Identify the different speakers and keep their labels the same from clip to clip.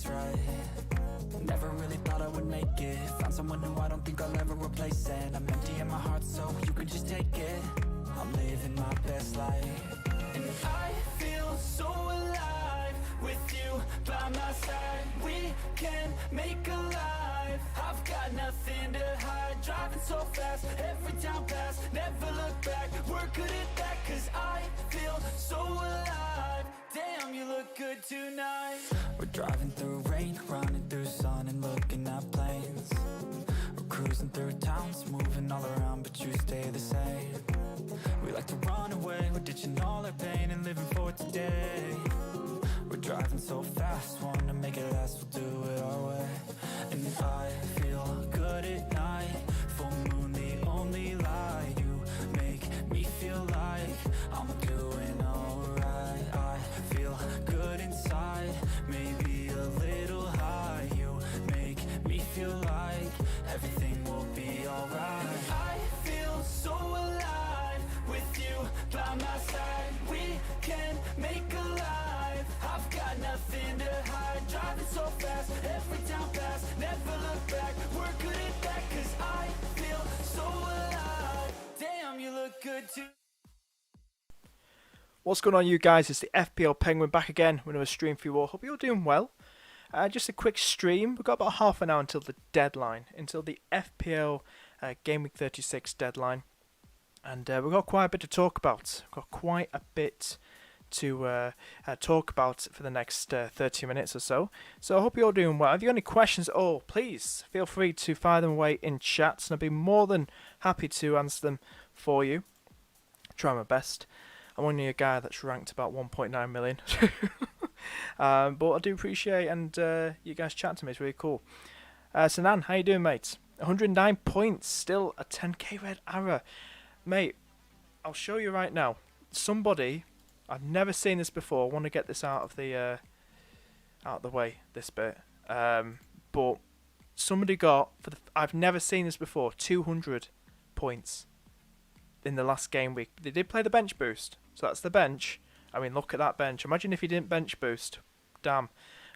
Speaker 1: is right. Never really thought I would make it. Found someone who I don't think I'll ever replace, and I'm empty in my heart, so you can just take it. I'm living my best life, and I feel so alive with you by my side. We can make a life. I've got nothing to hide. Driving so fast, every town pass. Never look back, we're good at that. Cause I feel so alive. Damn, you look good tonight. We're driving through rain, running through sun, and looking at planes. We're cruising through towns, moving all around, but you stay the same. We like to run away, we're ditching all our pain and living for today. We're driving so fast, wanna make it last, we'll do it our way. And I feel good at night, full moon the only light. You make me feel like I'm doing alright. I feel good inside, maybe a little high. You make me feel like everything will be alright. I feel so alive with you by my side. We can make a life. I've got nothing to hide. Driving so fast, every town pass. Never look back, we're good at that. Cause I feel so alive. Damn, you look good too.
Speaker 2: What's going on, you guys? It's the FPL Penguin back again with another stream for you all. Hope you're doing well. Just a quick stream. We've got about half an hour until the deadline, until the FPL Game Week 36 deadline. And we've got quite a bit to talk about. We've got quite a bit to talk about for the next 30 minutes or so. So I hope you're all doing well. If you got any questions at all, please feel free to fire them away in chats, and I'll be more than happy to answer them for you. Try my best. I'm only a guy that's ranked about 1.9 million. But I do appreciate and you guys chat to me. It's really cool. Sanan, how you doing, mate? 109 points. Still a 10k red arrow. Mate, I'll show you right now. Somebody, I've never seen this before. I want to get this out of the way, this bit. But somebody got, I've never seen this before, 200 points in the last game week. They did play the bench boost, so that's the bench. I mean, look at that bench. Imagine if he didn't bench boost. Damn.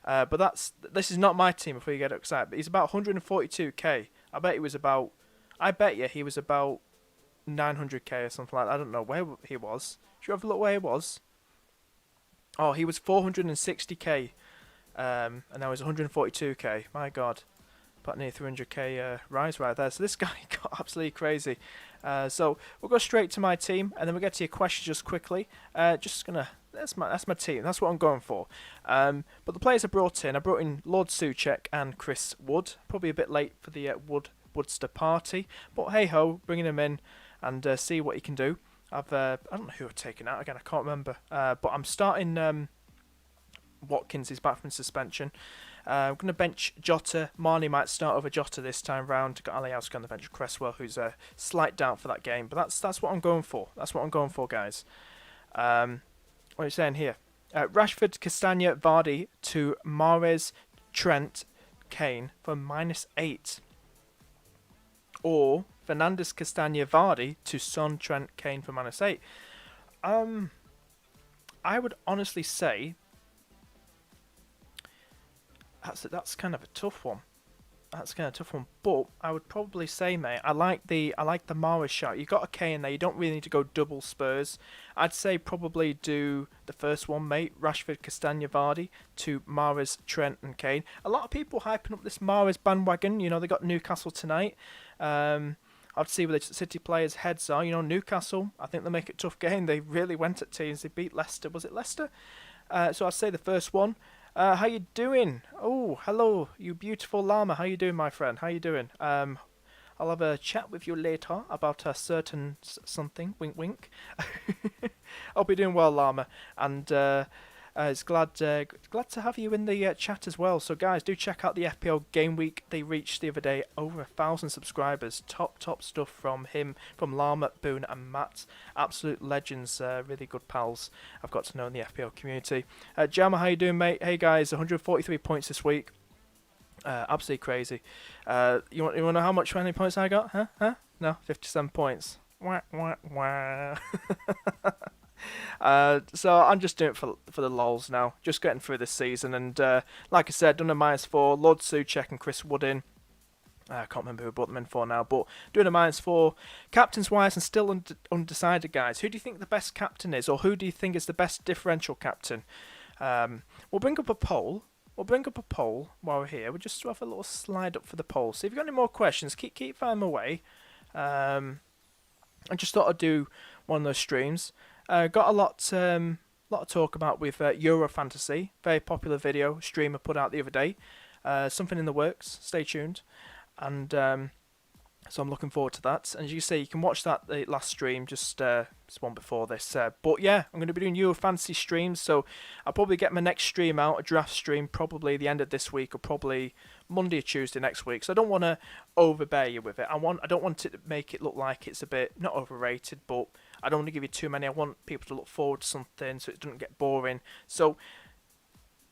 Speaker 2: But this is not my team before you get excited. But he's about 142k. I bet he was about 900k or something like that. I don't know where he was. Should you have a look where he was? Oh, he was 460k. And now he's 142k. My God. About near 300k rise right there. So this guy got absolutely crazy. So we'll go straight to my team, and then we'll get to your questions just quickly. That's my team. That's what I'm going for. But the players I brought in Lord Suchek and Chris Wood. Probably a bit late for the Woodster party, but hey ho, bringing him in and see what he can do. I don't know who I've taken out again. I can't remember. But I'm starting Watkins. He's back from suspension. I'm going to bench Jota. Marnie might start over Jota this time round. Got Alioski on the bench. Cresswell, who's a slight doubt for that game. But that's what I'm going for. That's what I'm going for, guys. What are you saying here? Rashford, Castagna, Vardy to Mahrez, Trent, Kane for -8. Or Fernandes, Castagna, Vardy to Son, Trent, Kane for -8. I would honestly say that's kind of a tough one. But I would probably say, mate, I like the Mahrez shot. You got a K in there. You don't really need to go double Spurs. I'd say probably do the first one, mate. Rashford, Castagna, Vardy to Mahrez, Trent, and Kane. A lot of people hyping up this Mahrez bandwagon. You know, they got Newcastle tonight. I'd see where the City players' heads are. You know, Newcastle, I think they'll make it a tough game. They really went at teams. They beat Leicester. Was it Leicester? So I'd say the first one. How you doing? Oh, hello, you beautiful llama. How you doing, my friend? How you doing? I'll have a chat with you later about a certain something. Wink, wink. Hope you're doing well, llama. And it's glad to have you in the chat as well. So, guys, do check out the FPL Game Week. They reached the other day over 1,000 subscribers. Top stuff from Llama, Boone, and Matt. Absolute legends, really good pals I've got to know in the FPL community. Jammer, how you doing, mate? Hey, guys, 143 points this week. Absolutely crazy. You want to know how many points I got? Huh? No, 57 points. Wah, wah, wah. So I'm just doing it for the lols now, just getting through this season. And like I said, done a -4. Lord Suchek and Chris Wood in. I can't remember who I brought them in for now, but doing a -4. Captains wise, and still undecided, guys. Who do you think the best captain is, or who do you think is the best differential captain? We'll bring up a poll. While we're here. We'll just have a little slide up for the poll. So if you've got any more questions, keep firing them away. I just thought I'd do one of those streams. Got a lot of talk about with Euro Fantasy. Very popular video streamer put out the other day. Something in the works. Stay tuned. And so I'm looking forward to that. And as you say, you can watch that the last stream, just this one before this. But yeah, I'm going to be doing Euro Fantasy streams, so I'll probably get my next stream out, a draft stream, probably the end of this week, or probably Monday or Tuesday next week. So I don't want to overbear you with it. I don't want it to make it look like it's a bit, not overrated, but I don't want to give you too many. I want people to look forward to something so it doesn't get boring. So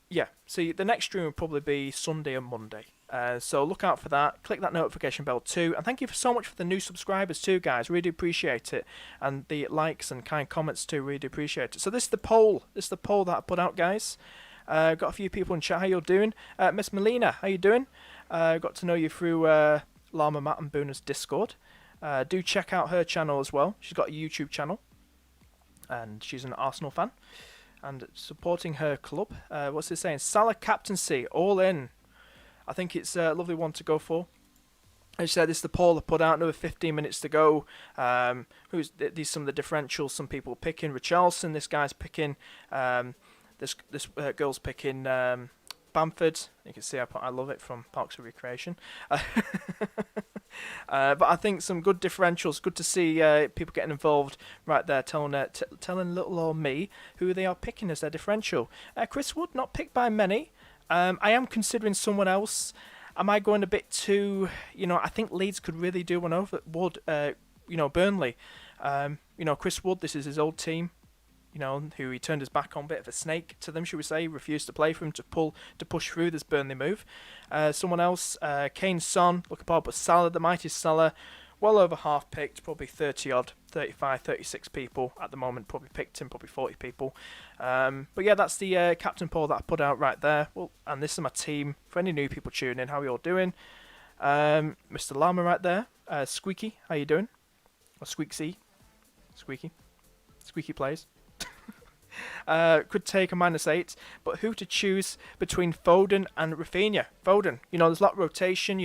Speaker 2: yeah, so the next stream will probably be Sunday and Monday. So look out for that. Click that notification bell too. And thank you so much for the new subscribers too, guys. Really do appreciate it. And the likes and kind comments too. Really do appreciate it. So this is the poll. This is the poll that I put out, guys. Got a few people in chat. How you doing? Miss Melina, how you doing? Got to know you through Llama Matt and Boona's Discord. Do check out her channel as well. She's got a YouTube channel. And she's an Arsenal fan. And supporting her club. What's it saying? Salah captaincy, all in. I think it's a lovely one to go for. As I said, this is the poll I put out. Another 15 minutes to go. These some of the differentials some people picking. Richarlison, this guy's picking. This girl's picking Bamford. You can see I love it from Parks and Recreation. But I think some good differentials. Good to see people getting involved right there, telling little old me who they are picking as their differential. Chris Wood, not picked by many. I am considering someone else. Am I going a bit too? I think Leeds could really do one over Wood. Burnley. Chris Wood. This is his old team. Who he turned his back on, bit of a snake to them, should we say? Refused to play for him to push through this Burnley move. Someone else, Kane, Son, look apart, but Salah, the mighty Salah, well over half picked, probably 30 odd, 35, 36 people at the moment, probably picked him, probably 40 people. But yeah, that's the captain poll that I put out right there. Well, and this is my team. For any new people tuning in, how are you all doing? Mr. Llama right there. Squeaky, how you doing? Or Squeaky plays. Could take a -8, but who to choose between Foden and Rafinha? Foden, there's a lot of rotation,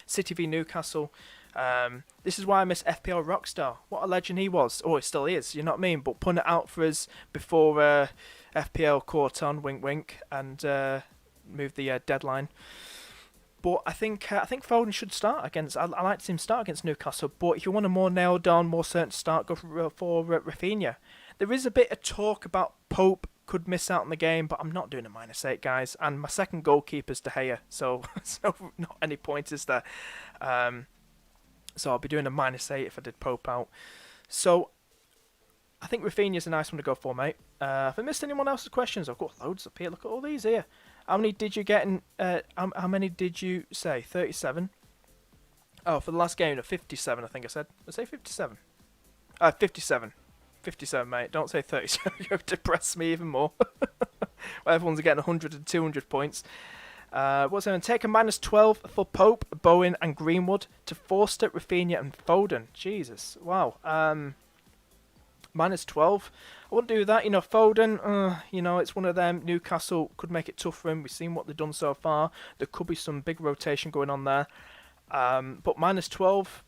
Speaker 2: City v Newcastle. This is why I miss FPL Rockstar. What a legend he was. Oh, he still is, you know what I mean? But putting it out for us before FPL caught on, wink wink, and moved the deadline. But I think Foden should start against. I like to see him start against Newcastle. But if you want a more nailed down, more certain start, go for Rafinha. There is a bit of talk about Pope could miss out on the game, but I'm not doing a -8, guys. And my second goalkeeper's De Gea, so not any pointers there. So I'll be doing a -8 if I did Pope out. So I think Rafinha's a nice one to go for, mate. If I missed anyone else's questions, I've got loads up here. Look at all these here. How many did you get in? How many did you say? 37. Oh, for the last game, 57. I think I said. Did I say 57? 57. 57, mate. Don't say 37. You'll depress me even more. Well, everyone's getting 100 and 200 points. What's going to take a -12 for Pope, Bowen, and Greenwood to Forster, Rafinha, and Foden? Jesus, wow. -12. I wouldn't do that. Foden. It's one of them. Newcastle could make it tough for him. We've seen what they've done so far. There could be some big rotation going on there. But -12.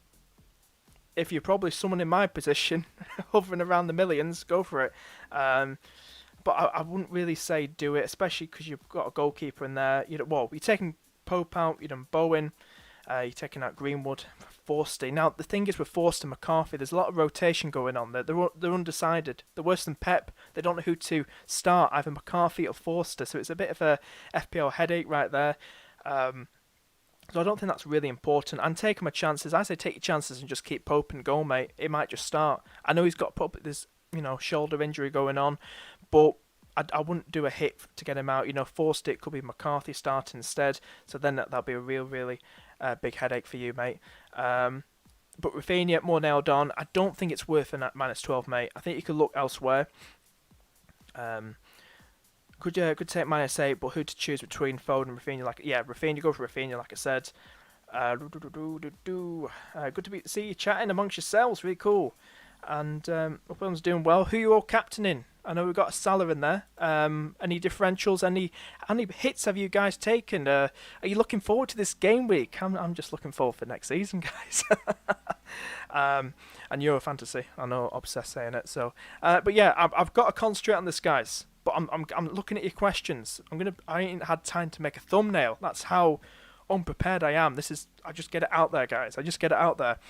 Speaker 2: If you're probably someone in my position, hovering around the millions, go for it. But I wouldn't really say do it, especially because you've got a goalkeeper in there. You're taking Pope out, you're done Bowen, you're taking out Greenwood, Forster. Now, the thing is with Forster and McCarthy, there's a lot of rotation going on there. They're undecided. They're worse than Pep. They don't know who to start, either McCarthy or Forster. So it's a bit of a FPL headache right there. So I don't think that's really important. And taking my chances. I say take your chances and just keep Pope in goal, mate. It might just start. I know he's got this, shoulder injury going on, but I wouldn't do a hit to get him out. Forced it could be McCarthy starting instead. So then that'll be a really big headache for you, mate. But Rafinha more nailed on. I don't think it's worth a -12, mate. I think you could look elsewhere. Could take -8, but who to choose between Foden and Rafinha? Rafinha, go for Rafinha, like I said. Good to see you chatting amongst yourselves, really cool. And hope everyone's doing well. Who are you all captaining? I know we've got a Salah in there. Any differentials? Any hits have you guys taken? Are you looking forward to this game week? I'm just looking forward for next season, guys. And Euro Fantasy, I know, obsessed saying it. So, but yeah, I've got to concentrate on this, guys. But I'm looking at your questions. I ain't had time to make a thumbnail. That's how unprepared I am. I just get it out there, guys. I just get it out there.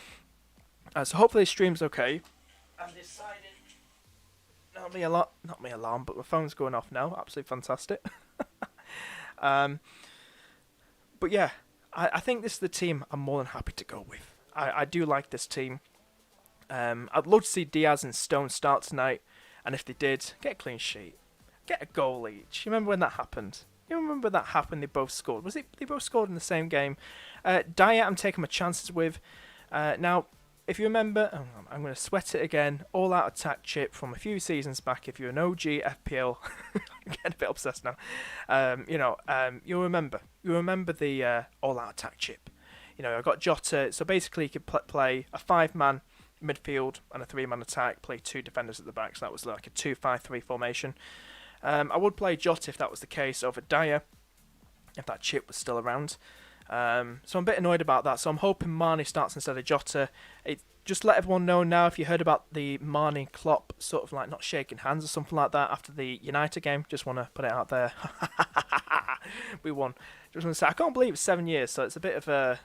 Speaker 2: So hopefully the stream's okay. I'm deciding. Not my alarm, but my phone's going off now. Absolutely fantastic. But yeah, I think this is the team I'm more than happy to go with. I do like this team. I'd love to see Diaz and Stone start tonight, and if they did, get a clean sheet, get a goal each. You remember when that happened? You remember that happened? They both scored. They both scored in the same game? Dyer, I'm taking my chances with. Now, if you remember, I'm going to sweat it again. All-out attack chip from a few seasons back. If you're an OG FPL, I'm getting a bit obsessed now. You'll remember. You remember the all-out attack chip. I got Jota. So basically, you could play a 5-man midfield and a 3-man attack. Play 2 defenders at the back. So that was like a 2-5-3 formation. I would play Jota if that was the case over Dyer, if that chip was still around. So I'm a bit annoyed about that. So I'm hoping Mane starts instead of Jota. Just let everyone know now if you heard about the Mane Klopp sort of like not shaking hands or something like that after the United game. Just want to put it out there. We won. Just want to say I can't believe it's 7 years, so it's a bit of a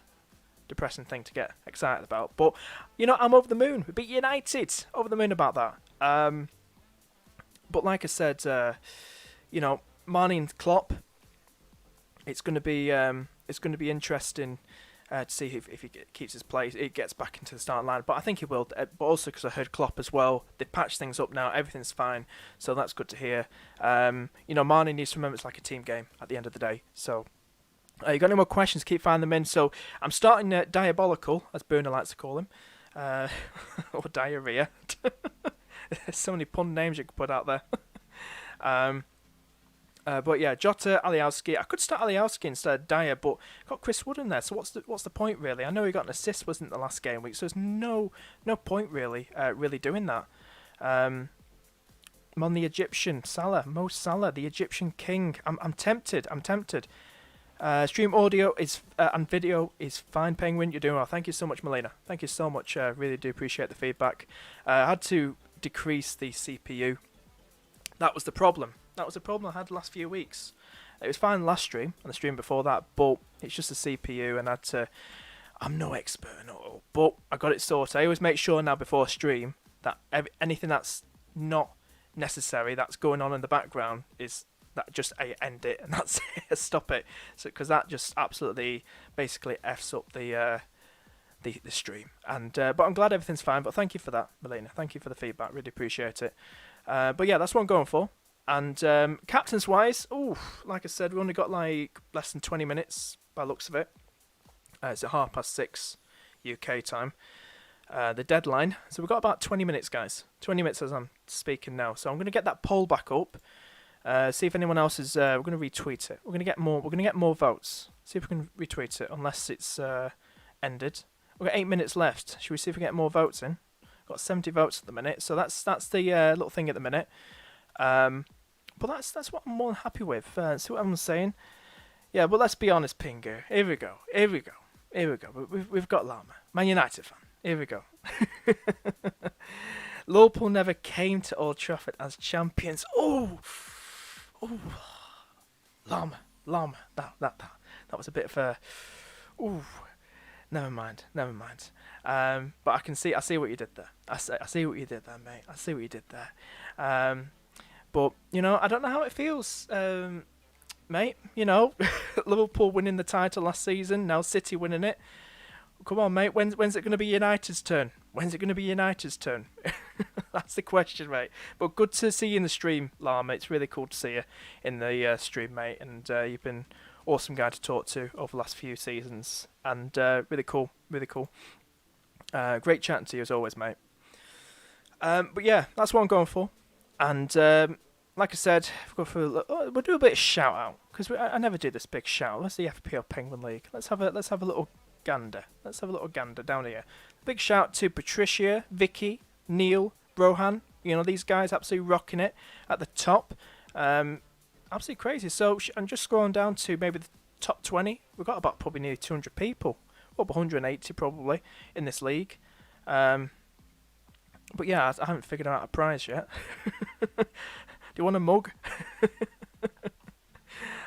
Speaker 2: depressing thing to get excited about. But I'm over the moon. We beat United. Over the moon about that. But like I said, Mane and Klopp. It's going to be interesting to see if he keeps his place. It gets back into the starting line, but I think he will. But also because I heard Klopp as well. They've patched things up now. Everything's fine, so that's good to hear. Mane needs to remember it's like a team game at the end of the day. So, you got any more questions? Keep firing them in. So I'm starting Diabolical, as Burner likes to call him, or Diarrhea. There's so many pun names you could put out there. But yeah, Jota, Alioski. I could start Alioski instead of Dyer, but got Chris Wood in there. So what's the point really? I know he got an assist, wasn't it, the last game week? So there's no point really doing that. I'm on the Egyptian Salah, Mo Salah, the Egyptian king. I'm tempted. Stream audio is and video is fine. Penguin, you're doing well. Thank you so much, Melina. Thank you so much. Really do appreciate the feedback. I had to decrease the CPU. That was the problem. I had the last few weeks. It was fine last stream and the stream before that, but it's just a CPU and I'm no expert at all, but I got it sorted. I always make sure now before a stream that anything that's not necessary that's going on in the background is that just end it and that's it, stop it. So because that just absolutely basically f's up the stream. And but I'm glad everything's fine. But thank you for that, Melina. Thank you for the feedback. Really appreciate it. But yeah, that's what I'm going for. And captains wise, like I said, we only got like less than 20 minutes by the looks of it. It's at 6:30 UK time. The deadline. So we've got about 20 minutes, guys. 20 minutes as I'm speaking now. So I'm going to get that poll back up. See if anyone else is. We're going to retweet it. We're going to get more. We're going to get more votes. See if we can retweet it. Unless it's ended. We've got 8 minutes left. Should we see if we get more votes in? Got 70 votes at the minute. So that's the little thing at the minute. But that's what I'm more than happy with. See what I'm saying? Yeah. But let's be honest, Pinger. Here we go. We've got Lama, Man United fan. Here we go. Liverpool never came to Old Trafford as champions. Lama. That was a bit of a. Never mind. But I see what you did there. I see what you did there, mate. I see what you did there. But I don't know how it feels, mate. Liverpool winning the title last season. Now City winning it. Come on, mate. When's it going to be United's turn? That's the question, mate. But good to see you in the stream, Lama. It's really cool to see you in the stream, mate. And you've been awesome guy to talk to over the last few seasons. And really cool. Great chatting to you as always, mate. But yeah, that's what I'm going for. And like I said, we'll do a bit of shout out because I never do this big shout. That's the FPL Penguin League. Let's have a little gander. Let's have a little gander down here. Big shout to Patricia, Vicky, Neil, Rohan. You know, these guys absolutely rocking it at the top. Absolutely crazy. So I'm just scrolling down to maybe the top 20. We've got about probably nearly 200 people, up 180 probably in this league. But yeah, I haven't figured out a prize yet. Do you want a mug?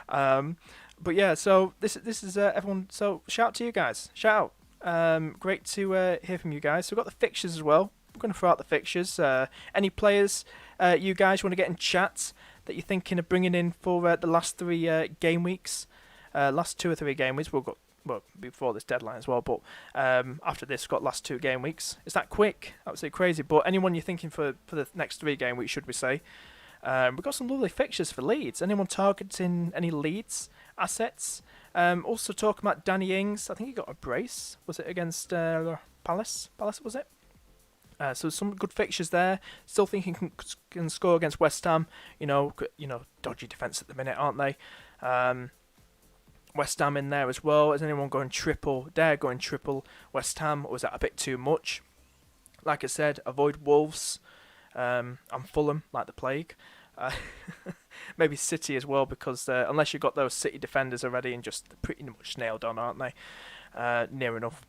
Speaker 2: But yeah, so this is everyone. So shout out to you guys. Shout out. Great to hear from you guys. So we've got the fixtures as well. I'm going to throw out the fixtures. Any players you guys want to get in chat that you're thinking of bringing in for the last 3 game weeks? Last 2 or 3 game weeks. Well, before this deadline as well, but after this, we've got last 2 game weeks. Is that quick? Absolutely crazy. But anyone you're thinking for the next 3 game weeks, should we say? We've got some lovely fixtures for Leeds. Anyone targeting any Leeds assets? Also talking about Danny Ings. I think he got a brace. Was it against Palace? Palace, was it? So some good fixtures there. Still think he can score against West Ham. You know, dodgy defence at the minute, aren't they? West Ham in there as well. Is anyone going triple? Dare going triple West Ham, or is that a bit too much? Like I said, avoid Wolves and Fulham like the plague. Maybe City as well, because unless you've got those City defenders already and just pretty much nailed on, aren't they? Near enough.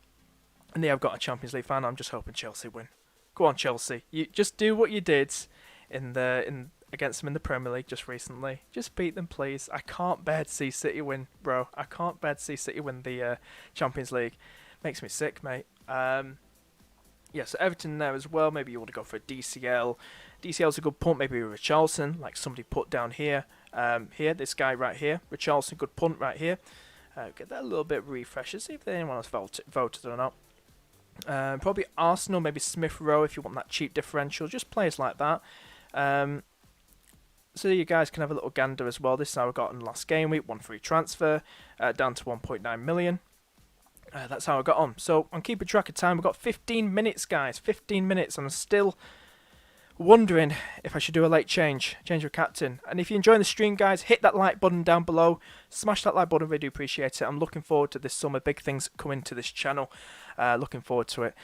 Speaker 2: And they have got a Champions League fan. I'm just hoping Chelsea win. Go on, Chelsea. You just do what you did against them in the Premier League just recently. Just beat them, please. I can't bear to see City win, bro. I can't bear to see City win the Champions League. Makes me sick, mate. Yeah, so Everton there as well. Maybe you want to go for a DCL. DCL's a good punt. Maybe Richarlison, like somebody put down here. Here, this guy right here. Richarlison, good punt right here. Get that a little bit of refresher. See if anyone else voted or not. Probably Arsenal, maybe Smith Rowe if you want that cheap differential. Just players like that. So you guys can have a little gander as well. This is how I got in last game week. 1 free transfer, down to 1.9 million. That's how I got on. So I'm keeping track of time. We've got 15 minutes, guys. 15 minutes. And I'm still wondering if I should do a late change of captain. And if you're enjoying the stream, guys, hit that like button down below. Smash that like button. I really do appreciate it. I'm looking forward to this summer. Big things coming to this channel. Looking forward to it.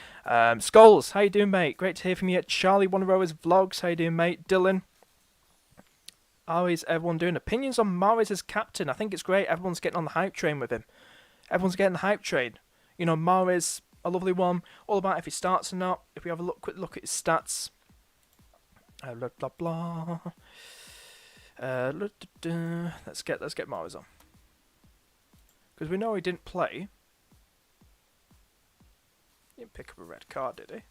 Speaker 2: Skulls, how you doing, mate? Great to hear from you. Charlie, one of our vlogs. How you doing, mate? Dylan. How is everyone doing? Opinions on Mahrez as captain. I think it's great. Everyone's getting on the hype train with him. Everyone's getting the hype train. You know, Mahrez, a lovely one. All about if he starts or not. If we have a quick look at his stats. Blah blah blah. Let's get Mahrez on. Because we know he didn't play. He didn't pick up a red card, did he?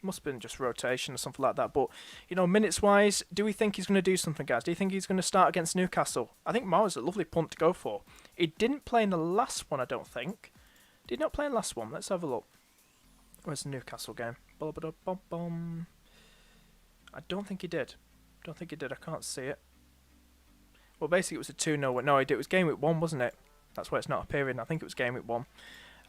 Speaker 2: Must have been just rotation or something like that. But, you know, minutes-wise, do we think he's going to do something, guys? Do you think he's going to start against Newcastle? I think Mahrez is a lovely punt to go for. He didn't play in the last one, I don't think. Did not play in the last one. Let's have a look. Where's the Newcastle game? I don't think he did. I can't see it. Well, basically, it was a 2-0 win. No, it was game week 1, wasn't it? That's why it's not appearing. I think it was game week 1.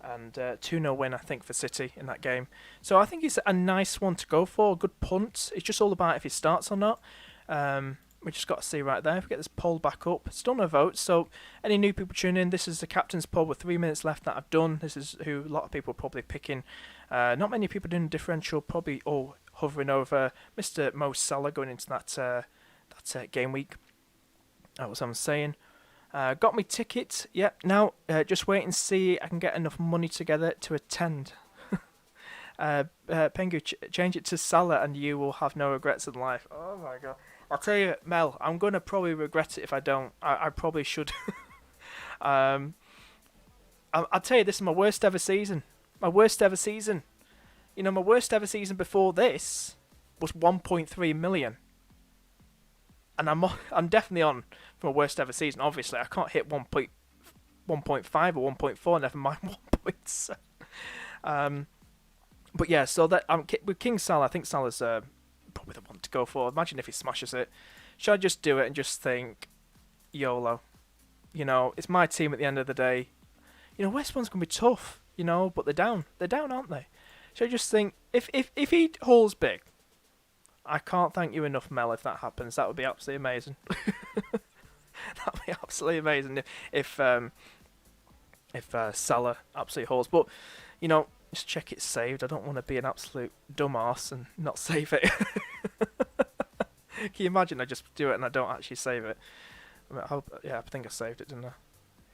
Speaker 2: And 2-0 win, I think, for City in that game. So I think it's a nice one to go for. A good punt. It's just all about if he starts or not. We just got to see right there. If we get this poll back up. Still no votes. So any new people tuning in, this is the captain's poll with 3 minutes left that I've done. This is who a lot of people are probably picking. Not many people doing differential. Probably all hovering over Mr. Mo Salah going into that game week. That was what I'm saying. Got me ticket. Yep. Now, just wait and see. I can get enough money together to attend. Pengu, change it to Salah, and you will have no regrets in life. Oh my god! I'll tell you, Mel. I'm gonna probably regret it if I don't. I probably should. I'll tell you, this is my worst ever season. My worst ever season. You know, my worst ever season before this was 1.3 million. And I'm definitely on for my worst ever season. Obviously, I can't hit 1.5 or 1.4, never mind 1.7. But yeah, so that with King Salah, I think Salah's probably the one to go for. Imagine if he smashes it. Should I just do it and just think, YOLO? You know, it's my team at the end of the day. You know, West Brom's going to be tough. you know, but they're down. They're down, aren't they? So I just think, if he hauls big, I can't thank you enough, Mel, if that happens. That would be absolutely amazing. That would be absolutely amazing if Salah absolutely hauls. But, you know, just check it's saved. I don't want to be an absolute dumbass and not save it. Can you imagine I just do it and I don't actually save it? I think I saved it, didn't I?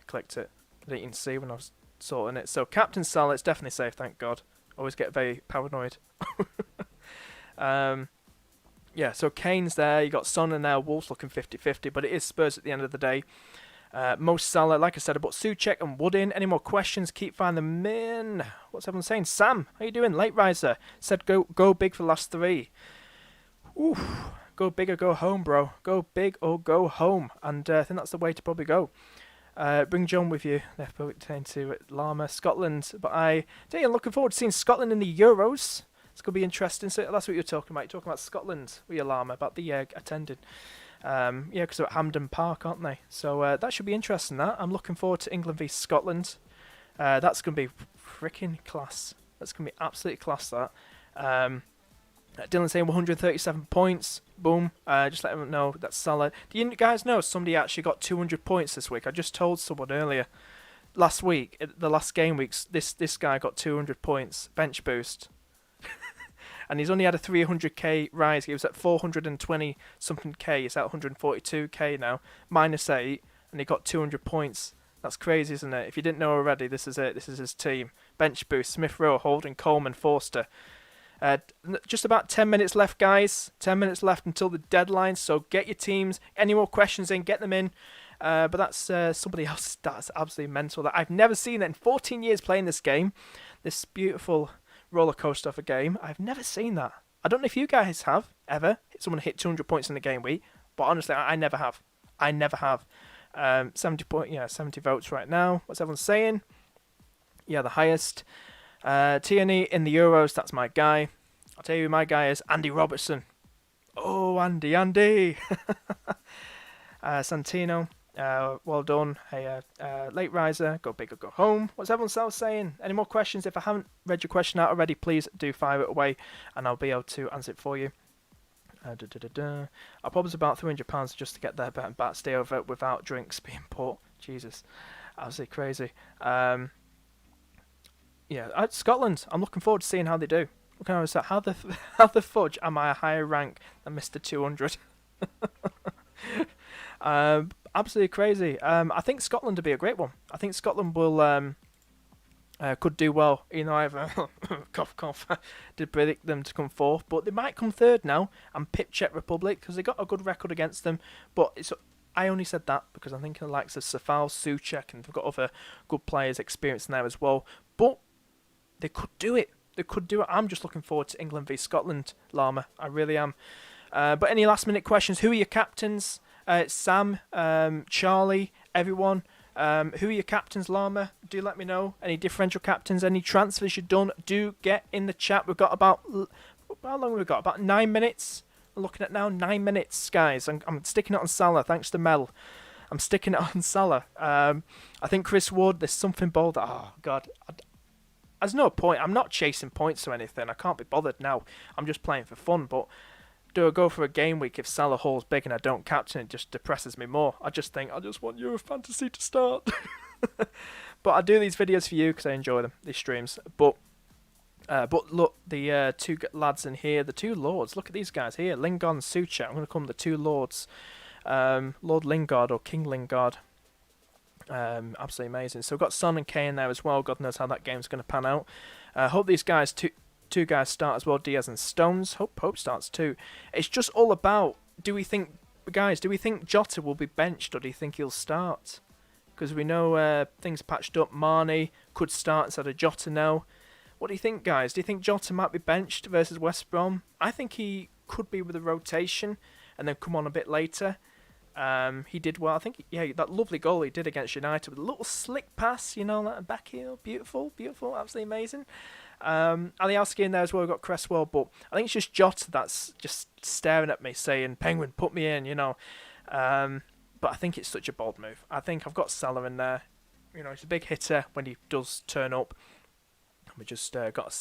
Speaker 2: Clicked it. I didn't even see when I was sorting it. So Captain Salah, it's definitely safe, thank God. Always get very paranoid. Yeah, so Kane's there. You got Son in there. Wolves looking 50-50, but it is Spurs at the end of the day. Mo Salah, like I said, about Souček and Wood in. Any more questions? Keep finding them in. What's everyone saying? Sam, how you doing? Late riser said go big for the last 3. Oof. Go big or go home, bro. Go big or go home. And I think that's the way to probably go. Bring John with you. They're pertaining to Llama, Scotland. But I'm looking forward to seeing Scotland in the Euros. It's going to be interesting. So that's what you're talking about. You're talking about Scotland with your Llama, about the attending. Because they're at Hampden Park, aren't they? So that should be interesting, that. I'm looking forward to England v Scotland. That's going to be freaking class. That's going to be absolutely class, that. Dylan saying 137 points. Boom. Just let him know that's Salah. Do you guys know somebody actually got 200 points this week? I just told someone earlier. Last week, the last game weeks, this guy got 200 points. Bench boost. And he's only had a 300k rise. He was at 420 something k. He's at 142k now. -8. And he got 200 points. That's crazy, isn't it? If you didn't know already, this is it. This is his team. Bench boost. Smith Rowe, Holding, Coleman, Forster. Just about 10 minutes left, guys. 10 minutes left until the deadline. So get your teams. Any more questions in, get them in. But that's somebody else. That's absolutely mental. That I've never seen that in 14 years playing this game. This beautiful roller coaster of a game. I've never seen that. I don't know if you guys have ever. Someone hit 200 points in the game week. But honestly, I never have. I never have. 70 votes right now. What's everyone saying? Yeah, the highest. Tierney in the Euros, that's my guy. I'll tell you who my guy is, Andy Robertson. Oh, Andy. Santino, well done. Hey, late riser, go big or go home. What's everyone else saying? Any more questions? If I haven't read your question out already, please do fire it away and I'll be able to answer it for you. I'll probably about £300 just to get there back, stay over without drinks being bought. Jesus, absolutely crazy. Scotland. I'm looking forward to seeing how they do. How the fudge am I a higher rank than Mr. 200? Absolutely crazy. I think Scotland would be a great one. I think Scotland will could do well. You know, I've cough. Did predict them to come fourth, but they might come third now and pip Czech Republic because they got a good record against them. But I only said that because I'm thinking the likes of Safal, Souček, and they've got other good players experienced in there as well. But they could do it. I'm just looking forward to England v Scotland, Llama. I really am. But any last minute questions? Who are your captains? Sam, Charlie, everyone. Who are your captains, Llama? Do let me know. Any differential captains? Any transfers you've done? Do get in the chat. We've got about how long have we got? About 9 minutes. I'm looking at now 9 minutes, guys. I'm sticking it on Salah. Thanks to Mel. I'm sticking it on Salah. I think Chris Wood. There's something bold. Oh God. There's no point. I'm not chasing points or anything. I can't be bothered now. I'm just playing for fun. But do I go for a game week if Salah hauls big and I don't captain? It just depresses me more. I just think I just want Euro Fantasy to start. But I do these videos for you because I enjoy them. These streams. But look, the two lads in here, the two lords. Look at these guys here. Lingard and Souček. I'm going to call them the two lords. Lord Lingard or King Lingard. Absolutely amazing. So we've got Son and Kane there as well. God knows how that game's going to pan out. Hope these guys, two guys start as well. Diaz and Stones. Hope starts too. It's just all about, do we think Jota will be benched or do you think he'll start? Because we know things patched up. Mane could start instead of Jota now. What do you think, guys? Do you think Jota might be benched versus West Brom? I think he could be with a rotation and then come on a bit later. He did well. I think, that lovely goal he did against United with a little slick pass, that back heel. Beautiful, absolutely amazing. Aliowski in there as well. We've got Cresswell, but I think it's just Jota that's just staring at me saying, Penguin, put me in, But I think it's such a bold move. I think I've got Salah in there. He's a big hitter when he does turn up. We just got to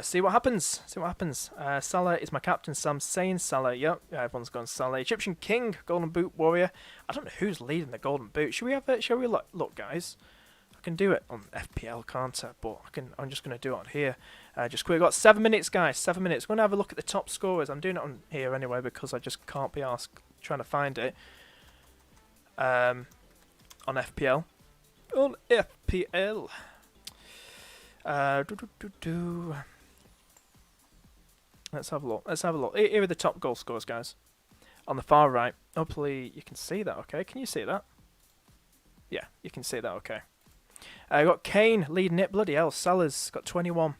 Speaker 2: see what happens. See what happens. Salah is my captain. Sam's saying Salah. Yep, everyone's gone Salah. Egyptian King, Golden Boot Warrior. I don't know who's leading the Golden Boot. Should we have it? Shall we look, guys? I can do it on FPL, can't I? But I'm just going to do it on here. Just quick. We've got 7 minutes, guys. 7 minutes. We're going to have a look at the top scorers. I'm doing it on here anyway because I just can't be asked trying to find it. On FPL. On FPL. Let's have a look. Let's have a look. Here are the top goal scorers, guys. On the far right. Hopefully you can see that, okay? Can you see that? Yeah, you can see that, okay. We've got Kane leading it. Bloody hell, Salah's got 21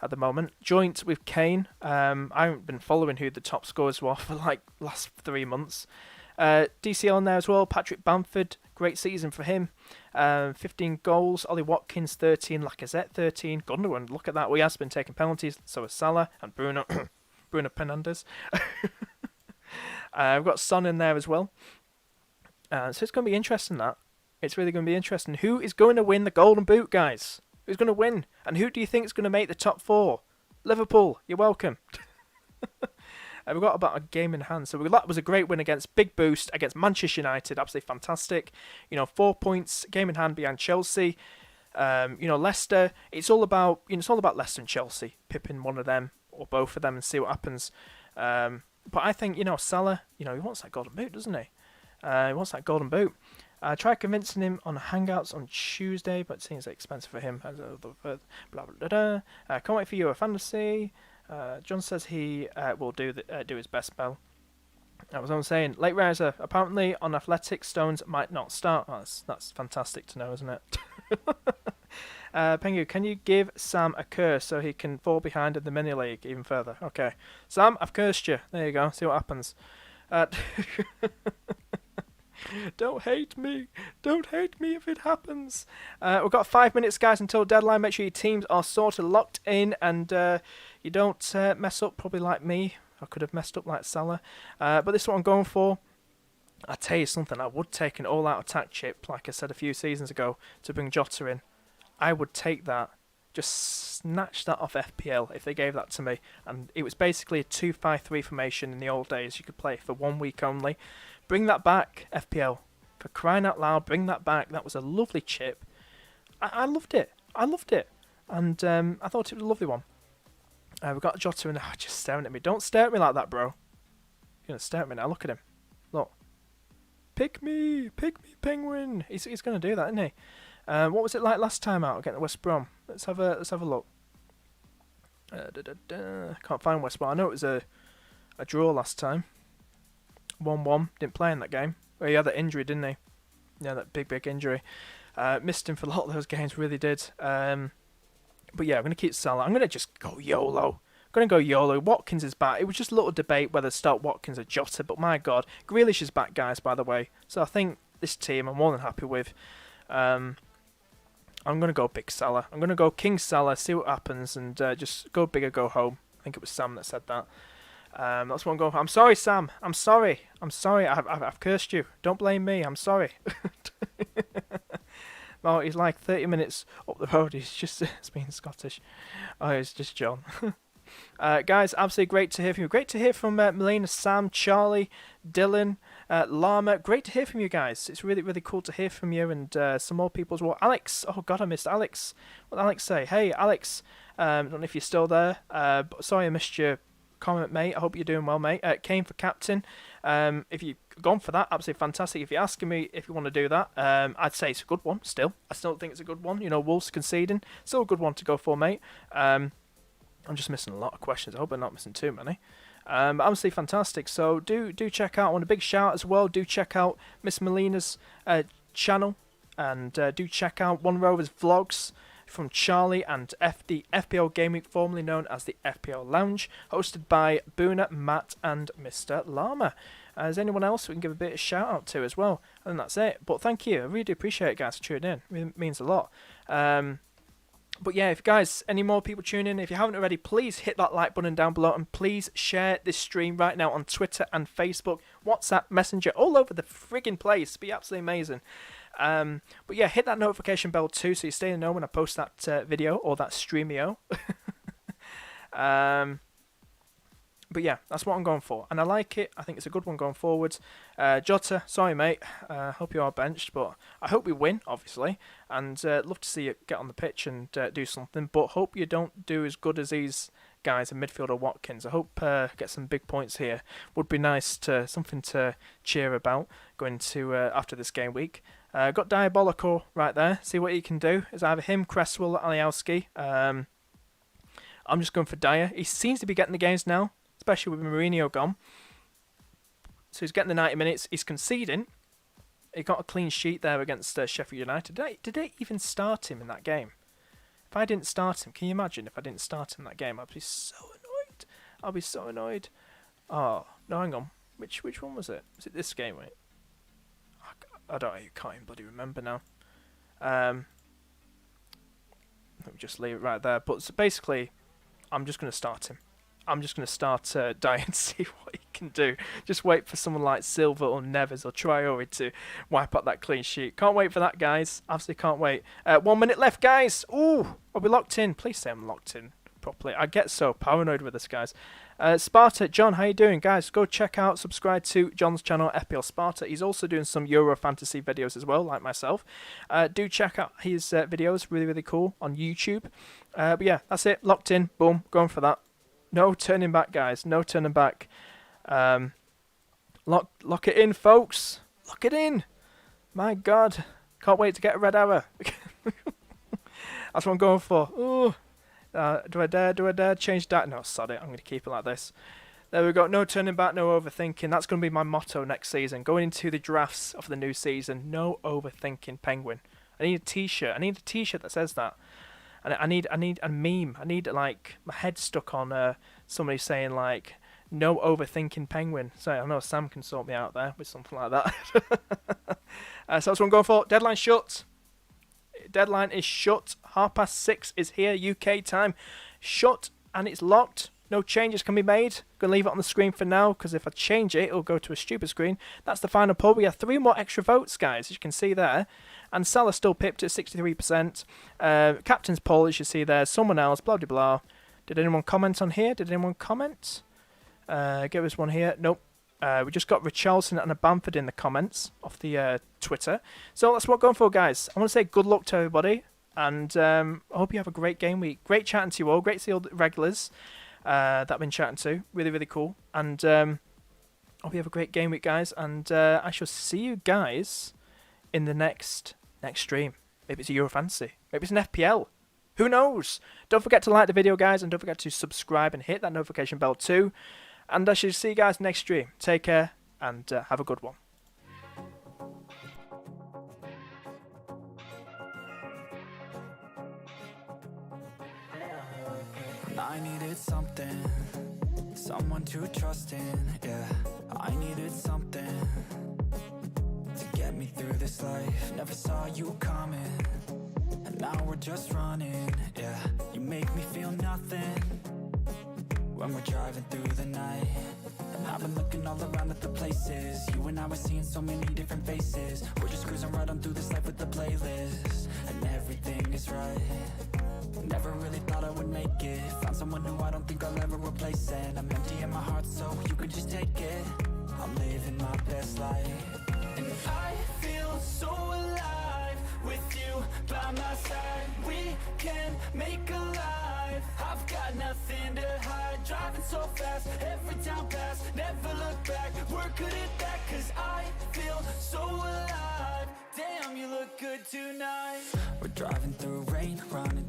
Speaker 2: at the moment. Joint with Kane. I haven't been following who the top scorers were for like last 3 months. DCL in there as well. Patrick Bamford, great season for him. 15 goals. Ollie Watkins 13. Lacazette 13. Gundogan, look at that. He has been taking penalties. So has Salah and Bruno Bruno Fernandes. We've got Son in there as well. So it's going to be interesting, that. It's really going to be interesting. Who is going to win the Golden Boot, guys? Who's going to win? And who do you think is going to make the top 4? Liverpool, you're welcome. We've got about a game in hand. So that was a great win against Big Boost against Manchester United. Absolutely fantastic. 4 points, game in hand behind Chelsea. Leicester. It's all about Leicester and Chelsea. Pipping one of them or both of them and see what happens. But I think Salah. He wants that Golden Boot, doesn't he? He wants that Golden Boot. I tried convincing him on Hangouts on Tuesday, but it seems expensive for him. Blah blah blah. Can't wait for you a fantasy. John says he will do his best spell. That was what I'm saying. Late riser, apparently on Athletic, Stones might not start. Oh, that's fantastic to know, isn't it? Pengu, can you give Sam a curse so he can fall behind in the mini league even further? Okay, Sam, I've cursed you. There you go. See what happens. Don't hate me. Don't hate me if it happens. We've got 5 minutes, guys, until deadline. Make sure your teams are sorted, locked in, and you don't mess up probably like me. I could have messed up like Salah. But this is what I'm going for. I'll tell you something. I would take an all-out attack chip, like I said a few seasons ago, to bring Jota in. I would take that. Just snatch that off FPL if they gave that to me. And it was basically a 2-5-3 formation in the old days. You could play for 1 week only. Bring that back, FPL. For crying out loud, bring that back. That was a lovely chip. I loved it. I loved it. And I thought it was a lovely one. We've got Jota in there just staring at me. Don't stare at me like that, bro. You're going to stare at me now. Look at him. Look. Pick me, Penguin. He's going to do that, isn't he? What was it like last time out against West Brom? Let's have a look. Can't find West Brom. I know it was a draw last time. 1-1. Didn't play in that game. Well, he had that injury, didn't he? Yeah, that big injury. Missed him for a lot of those games, really did. But yeah, I'm going to keep Salah. I'm going to just go YOLO. Watkins is back. It was just a little debate whether to start Watkins or Jota, but my God. Grealish is back, guys, by the way. So I think this team I'm more than happy with. I'm going to go big Salah. I'm going to go King Salah, see what happens, and just go big or go home. I think it was Sam that said that. That's what I'm going for. I'm sorry, Sam. I'm sorry. I've cursed you. Don't blame me. I'm sorry. Oh, he's like 30 minutes up the road. He's being Scottish. Oh, it's just John. Guys, absolutely great to hear from you. Great to hear from Melina, Sam, Charlie, Dylan, Llama. Great to hear from you guys. It's really, really cool to hear from you and some more people as well. Alex. Oh, God, I missed Alex. What did Alex say? Hey, Alex. I don't know if you're still there. But sorry I missed your comment, mate. I hope you're doing well, mate. Kane for captain. If you've gone for that, absolutely fantastic. If you're asking me if you want to do that, I'd say it's a good one still. I still think it's a good one. Wolves conceding. Still a good one to go for, mate. I'm just missing a lot of questions. I hope I'm not missing too many. But absolutely fantastic. So do check out. I want a big shout as well. Do check out Miss Melina's channel. And do check out One Rover's vlogs from Charlie and the FPL Gaming, formerly known as the FPL Lounge, hosted by Boona, Matt, and Mr. Llama. Is anyone else we can give a bit of shout out to as well? And that's it. But thank you. I really do appreciate it, guys, for tuning in. It really means a lot. But yeah, if guys, any more people tune in, if you haven't already, please hit that like button down below and please share this stream right now on Twitter and Facebook, WhatsApp, Messenger, all over the friggin' place. It'd be absolutely amazing. But yeah, hit that notification bell too, so you stay in the know when I post that video or that streamio. But yeah, that's what I'm going for, and I like it. I think it's a good one going forward. Jota, sorry mate, hope you are benched, but I hope we win, obviously, and love to see you get on the pitch and do something, but hope you don't do as good as these guys in midfield or Watkins. I hope get some big points here. Would be nice to something to cheer about going to after this game week. Got Diabolical right there, see what he can do. It's either him, Cresswell, or Alioski. I'm just going for Dyer. He seems to be getting the games now, especially with Mourinho gone. So he's getting the 90 minutes. He's conceding. He got a clean sheet there against Sheffield United. Did they even start him in that game? If I didn't start him, can you imagine if I didn't start him in that game? I'd be so annoyed. I'll be so annoyed. Oh, no, hang on. Which one was it? Was it this game, wait? I can't even bloody remember now. Let me just leave it right there. But so basically, I'm just going to start him. I'm just going to start Dyer and see what he can do. Just wait for someone like Silva or Neves or Traore to wipe out that clean sheet. Can't wait for that, guys. Absolutely can't wait. 1 minute left, guys. Ooh, are we locked in? Please say I'm locked in properly. I get so paranoid with this, guys. Sparta, John, how you doing? Guys, go check out, subscribe to John's channel, FPL Sparta. He's also doing some Euro fantasy videos as well, like myself. Do check out his videos, really, really cool, on YouTube. But yeah, that's it. Locked in. Boom. Going for that. No turning back, guys. No turning back. Lock it in, folks. Lock it in. My God. Can't wait to get a red arrow. That's what I'm going for. Ooh. Do I dare change that? No, sorry. I'm going to keep it like this. There we go. No turning back, no overthinking. That's going to be my motto next season. Going into the drafts of the new season. No overthinking, Penguin. I need a t-shirt. I need a t-shirt that says that. And I need a meme. I need like my head stuck on somebody saying like no overthinking Penguin. So I know Sam can sort me out there with something like that. So that's what I'm going for. Deadline shut. Deadline is shut. 6:30 is here UK time. Shut and it's locked. No changes can be made. Gonna leave it on the screen for now because if I change it, it'll go to a stupid screen. That's the final poll. We have 3 more extra votes, guys, as you can see there. And Salah still pipped at 63%. Captain's poll, as you see there. Someone else, blah, blah, blah. Did anyone comment on here? Did anyone comment? Give us one here. Nope. We just got Richarlison and a Bamford in the comments off the Twitter. So that's what I'm going for, guys. I want to say good luck to everybody. And I hope you have a great game week. Great chatting to you all. Great to see all the regulars that I've been chatting to. Really, really cool. And I hope you have a great game week, guys. And I shall see you guys in the next stream. Maybe it's a Euro Fantasy. Maybe it's an FPL. Who knows? Don't forget to like the video, guys, and don't forget to subscribe and hit that notification bell too. And I shall see you guys next stream. Take care and have a good one.
Speaker 1: I needed something, someone to trust in, yeah. I needed something to get me through this life. Never saw you coming, and now we're just running, yeah. You make me feel nothing when we're driving through the night. And I've been looking all around at the places you and I were seeing so many different faces. We're just cruising right on through this life with the playlist, and everything is right. Never really thought I would make it. Found someone who I don't think I'll ever replace. And I'm empty in my heart, so you could just take it. I'm living my best life, and I feel so alive with you by my side. We can make a life. I've got nothing to hide. Driving so fast, every town pass. Never look back, we're good at that. Cause I feel so alive. Damn, you look good tonight. We're driving through rain, running